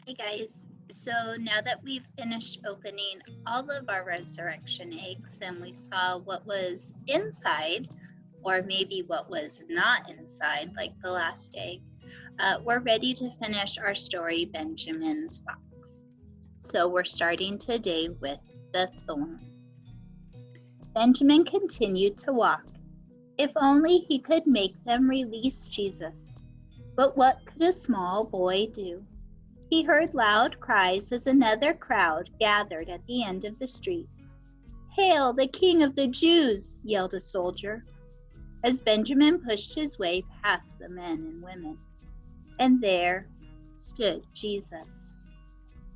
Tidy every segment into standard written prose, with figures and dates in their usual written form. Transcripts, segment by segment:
Hey guys, so now that we've finished opening all of our resurrection eggs and we saw what was inside, or maybe what was not inside, like the last egg, we're ready to finish our story, Benjamin's Box. So we're starting today with the thorn. Benjamin continued to walk. If only he could make them release Jesus. But what could a small boy do? He heard loud cries as another crowd gathered at the end of the street. "Hail, the King of the Jews!" yelled a soldier, as Benjamin pushed his way past the men and women. And there stood Jesus.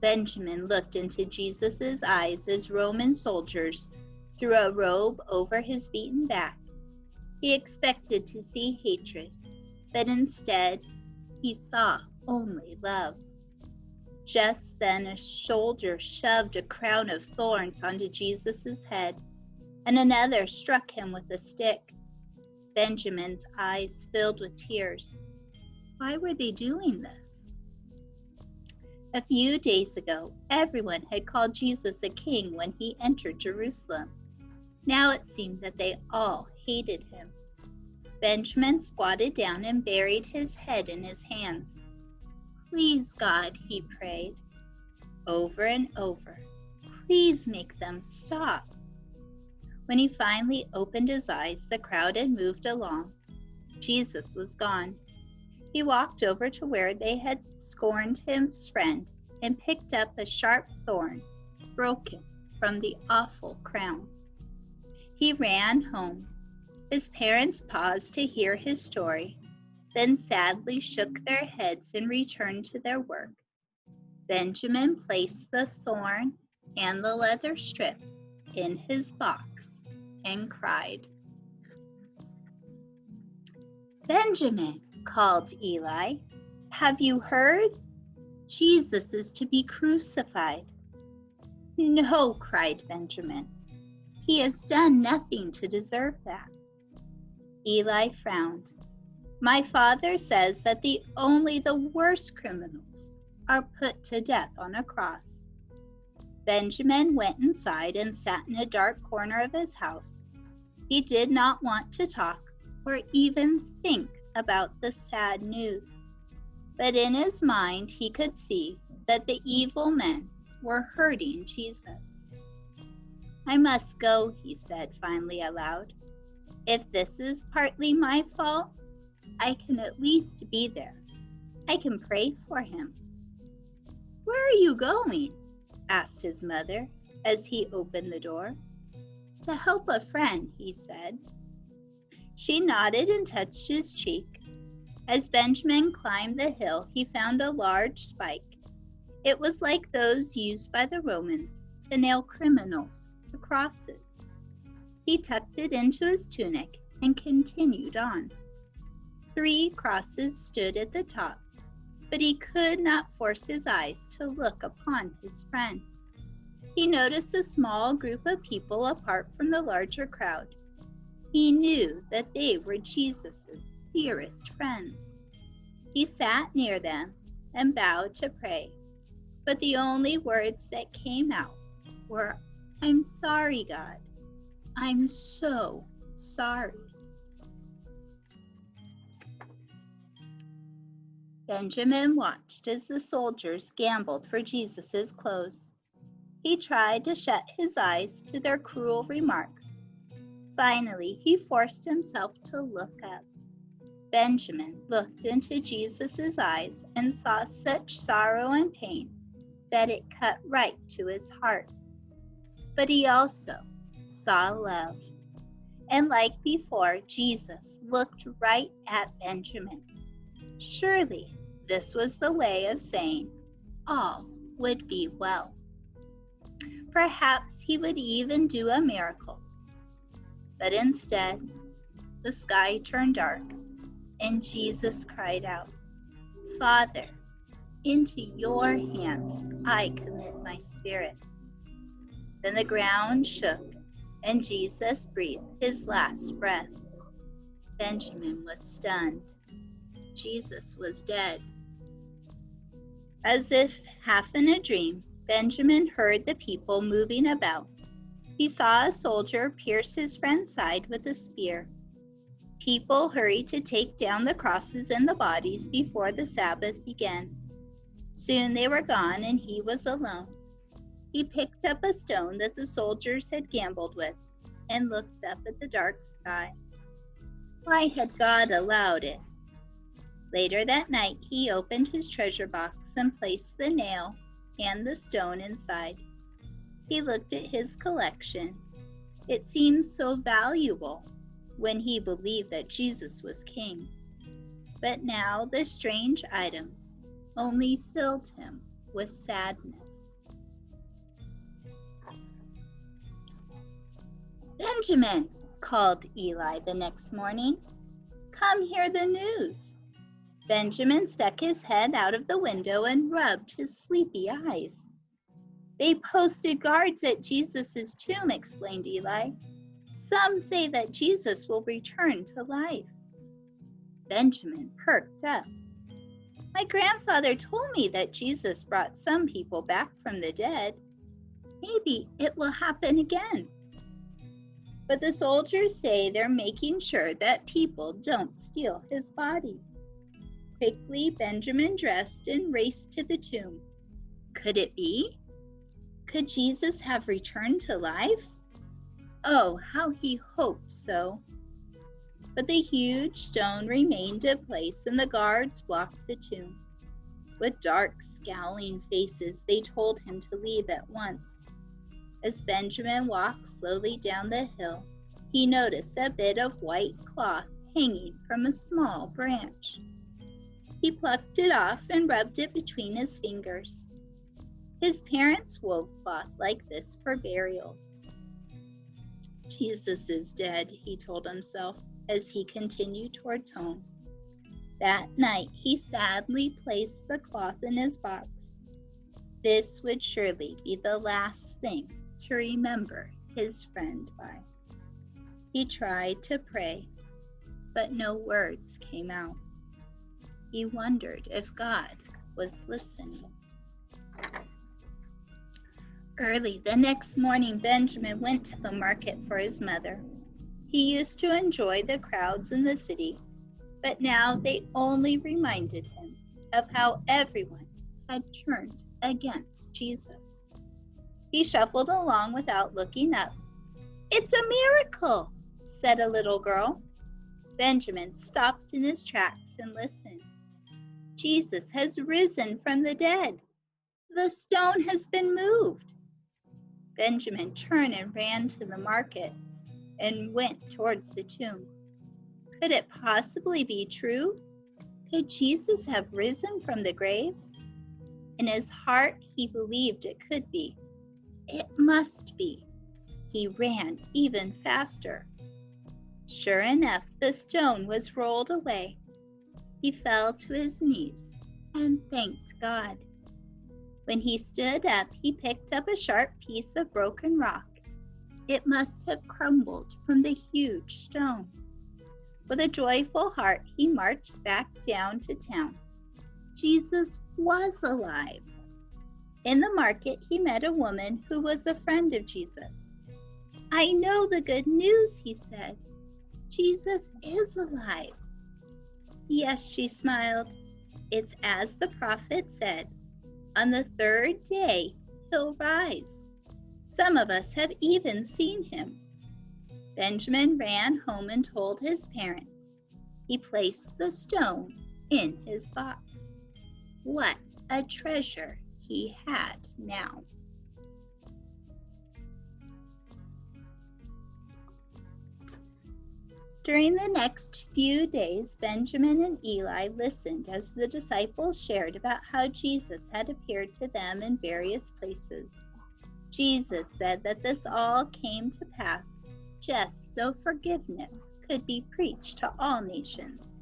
Benjamin looked into Jesus' eyes as Roman soldiers threw a robe over his beaten back. He expected to see hatred, but instead he saw only love. Just then a soldier shoved a crown of thorns onto Jesus' head, and another struck him with a stick. Benjamin's eyes filled with tears. Why were they doing this? A few days ago, everyone had called Jesus a king when he entered Jerusalem. Now it seemed that they all hated him. Benjamin squatted down and buried his head in his hands. "Please, God," he prayed, over and over, "please make them stop." When he finally opened his eyes, the crowd had moved along. Jesus was gone. He walked over to where they had scorned his friend and picked up a sharp thorn, broken from the awful crown. He ran home. His parents paused to hear his story, then sadly shook their heads and returned to their work. Benjamin placed the thorn and the leather strip in his box and cried. "Benjamin," called Eli, "have you heard? Jesus is to be crucified." "No," cried Benjamin. "He has done nothing to deserve that." Eli frowned. "My father says that only the worst criminals are put to death on a cross." Benjamin went inside and sat in a dark corner of his house. He did not want to talk or even think about the sad news. But in his mind he could see that the evil men were hurting Jesus. "I must go," he said finally aloud. "If this is partly my fault, I can at least be there. I can pray for him." "Where are you going?" asked his mother as he opened the door. "To help a friend," he said. She nodded and touched his cheek. As Benjamin climbed the hill, he found a large spike. It was like those used by the Romans to nail criminals to crosses. He tucked it into his tunic and continued on. 3 crosses stood at the top, but he could not force his eyes to look upon his friend. He noticed a small group of people apart from the larger crowd. He knew that they were Jesus' dearest friends. He sat near them and bowed to pray, but the only words that came out were, "I'm sorry, God. I'm so sorry." Benjamin watched as the soldiers gambled for Jesus' clothes. He tried to shut his eyes to their cruel remarks. Finally, he forced himself to look up. Benjamin looked into Jesus' eyes and saw such sorrow and pain that it cut right to his heart. But he also saw love. And like before, Jesus looked right at Benjamin. Surely this was the way of saying all would be well. Perhaps he would even do a miracle. But instead, the sky turned dark, and Jesus cried out, "Father, into your hands I commit my spirit." Then the ground shook, and Jesus breathed his last breath. Benjamin was stunned. Jesus was dead. As if half in a dream, Benjamin heard the people moving about. He saw a soldier pierce his friend's side with a spear. People hurried to take down the crosses and the bodies before the Sabbath began. Soon they were gone and he was alone. He picked up a stone that the soldiers had gambled with and looked up at the dark sky. Why had God allowed it? Later that night, he opened his treasure box and placed the nail and the stone inside. He looked at his collection. It seemed so valuable when he believed that Jesus was king. But now the strange items only filled him with sadness. "Benjamin," called Eli the next morning, "come hear the news." Benjamin stuck his head out of the window and rubbed his sleepy eyes. "They posted guards at Jesus' tomb," explained Eli. "Some say that Jesus will return to life." Benjamin perked up. "My grandfather told me that Jesus brought some people back from the dead. Maybe it will happen again. But the soldiers say they're making sure that people don't steal his body." Quickly, Benjamin dressed and raced to the tomb. Could it be? Could Jesus have returned to life? Oh, how he hoped so. But the huge stone remained in place and the guards blocked the tomb. With dark, scowling faces, they told him to leave at once. As Benjamin walked slowly down the hill, he noticed a bit of white cloth hanging from a small branch. He plucked it off and rubbed it between his fingers. His parents wove cloth like this for burials. "Jesus is dead," he told himself as he continued towards home. That night he sadly placed the cloth in his box. This would surely be the last thing to remember his friend by. He tried to pray, but no words came out. He wondered if God was listening. Early the next morning, Benjamin went to the market for his mother. He used to enjoy the crowds in the city, but now they only reminded him of how everyone had turned against Jesus. He shuffled along without looking up. "It's a miracle," said a little girl. Benjamin stopped in his tracks and listened. "Jesus has risen from the dead. The stone has been moved." Benjamin turned and ran to the market and went towards the tomb. Could it possibly be true? Could Jesus have risen from the grave? In his heart, he believed it could be. It must be. He ran even faster. Sure enough, the stone was rolled away. He fell to his knees and thanked God. When he stood up, he picked up a sharp piece of broken rock. It must have crumbled from the huge stone. With a joyful heart, he marched back down to town. Jesus was alive. In the market, he met a woman who was a friend of Jesus. "I know the good news," he said. "Jesus is alive." "Yes," she smiled. "It's as the prophet said. On the third day, he'll rise. Some of us have even seen him." Benjamin ran home and told his parents. He placed the stone in his box. What a treasure he had now. During the next few days, Benjamin and Eli listened as the disciples shared about how Jesus had appeared to them in various places. Jesus said that this all came to pass just so forgiveness could be preached to all nations,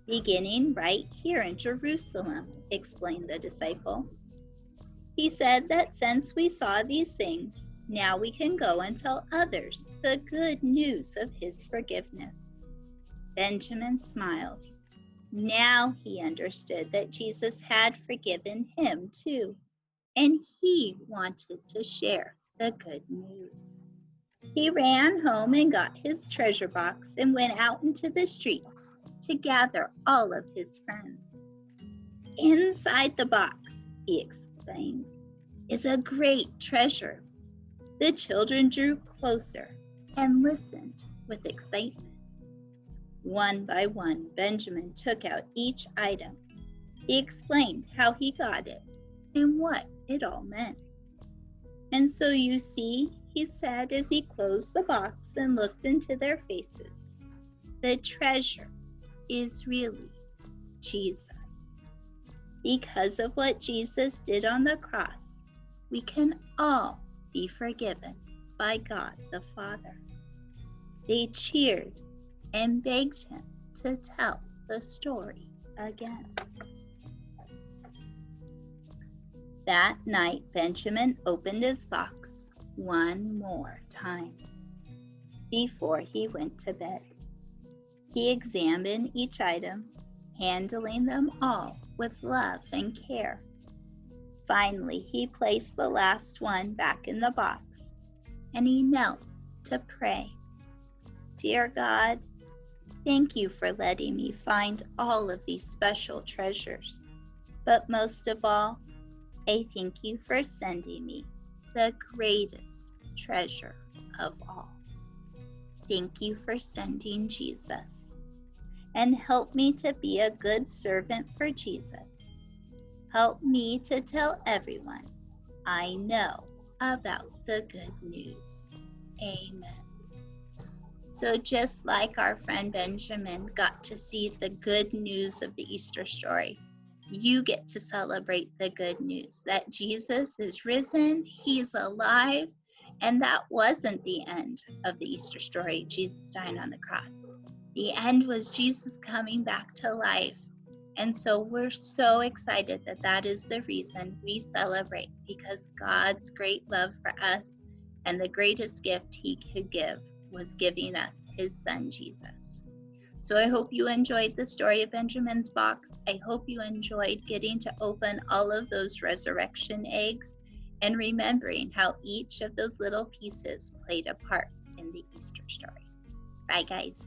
beginning right here in Jerusalem, explained the disciple. He said that since we saw these things, now we can go and tell others the good news of his forgiveness. Benjamin smiled. Now he understood that Jesus had forgiven him too, and he wanted to share the good news. He ran home and got his treasure box and went out into the streets to gather all of his friends. Inside the box, he explained, is a great treasure. The children drew closer and listened with excitement. One by one, Benjamin took out each item. He explained how he got it and what it all meant. And so you see, he said as he closed the box and looked into their faces, the treasure is really Jesus. Because of what Jesus did on the cross, we can all be forgiven by God the Father. They cheered and begged him to tell the story again. That night, Benjamin opened his box one more time before he went to bed. He examined each item, handling them all with love and care. Finally, he placed the last one back in the box, and he knelt to pray. Dear God, thank you for letting me find all of these special treasures. But most of all, I thank you for sending me the greatest treasure of all. Thank you for sending Jesus. And help me to be a good servant for Jesus. Help me to tell everyone I know about the good news. Amen. So just like our friend Benjamin got to see the good news of the Easter story, you get to celebrate the good news that Jesus is risen, he's alive, and that wasn't the end of the Easter story, Jesus dying on the cross. The end was Jesus coming back to life. And so we're so excited that that is the reason we celebrate, because God's great love for us and the greatest gift he could give was giving us his son, Jesus. So I hope you enjoyed the story of Benjamin's box. I hope you enjoyed getting to open all of those resurrection eggs and remembering how each of those little pieces played a part in the Easter story. Bye, guys.